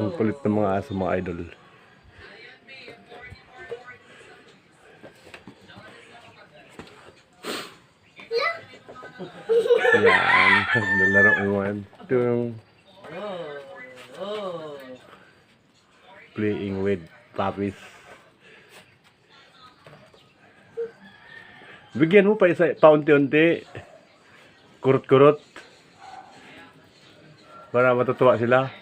Ang kulit ng mga aso, mga idol. Yan, naglalaro naman. Ito yung playing with puppies. Bigyan mo pa isa, paunti-unti. Kurot-kurot. Para matutuwa sila.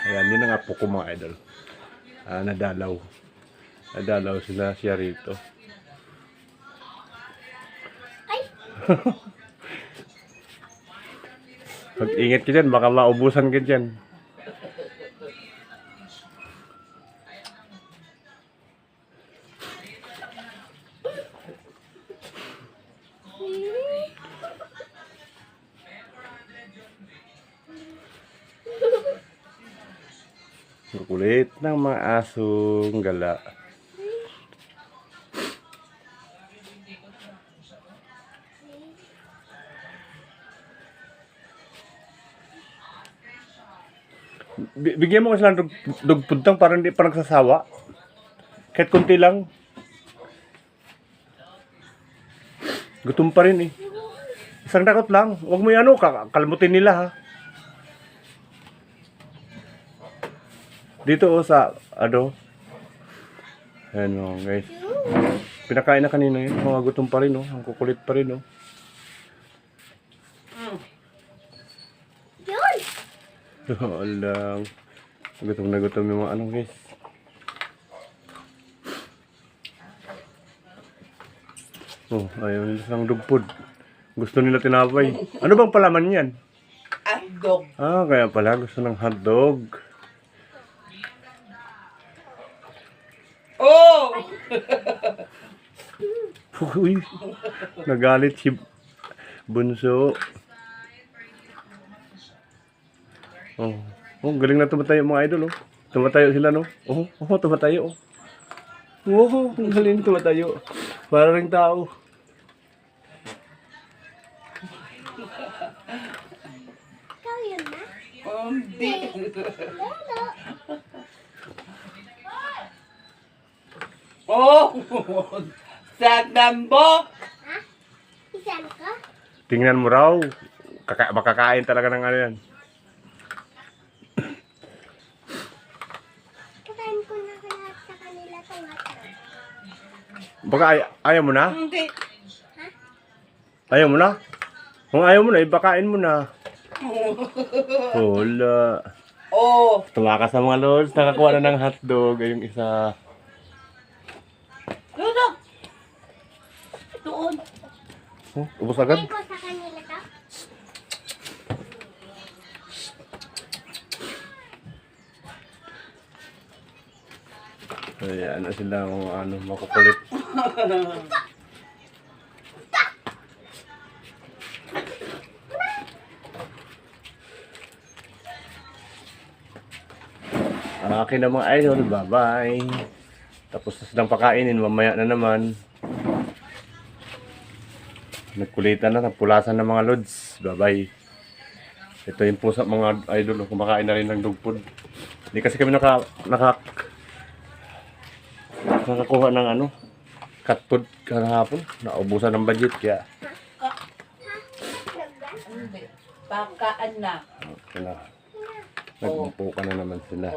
Ayan, yun ang apo ko mga idol. Nadalaw. Nadalaw sila siya rito. Mag-ingat ka dyan, baka maubusan ka dyan. Ang kulit ng mga asong gala. Bigyan mo kasi lang dugpuntang para hindi pa nagsasawa. Kahit kunti lang. Gutom pa rin eh. Isang dakot lang. Huwag mo yan kalmutin nila ha. Dito sa ayan guys. Pinakain na kanina yun. Mga gutom pa rin ang kukulit pa rin Alang. Gutom na gutom yung mga guys. Ayaw nila silang dugpod. Gusto nila tinapay. Ano bang palaman yan? Hotdog. Kaya pala gusto ng hotdog. Uy, nagalit si Bunso. Galing na tumatayo mga idol Tumatayo sila tumatayo galing tumatayo. Para ring tao. Ikaw yun na? Hindi. Sagdambok. Ha? Isan ka? Tingnan mo raw. Makakain talaga ng yan. Kakain ko na lahat sa kanila itong hotdog. Baka ayaw mo na? Hindi. Ayaw mo na? Kung ayaw mo na, ibakain mo na. Wala. Tumakas sa mga lods. Nakakuha na ng hotdog. Yung isa. Doon. Ubus agad? Kakain ko sa kanila ito. Ayan na sila makukulit. Akin na mga idol, bye-bye. Tapos na silang pakainin, mamaya na naman. Nagkulitan na, napulasan ng mga lods. Bye-bye. Ito yung pusa mga idol, kumakain na rin ng dog food. Hindi kasi kami nakakuha ng cat food kahapon. Naubusan ng budget kaya. Hindi. Pakaan na. Okay na. Nagumpo ka na naman sila.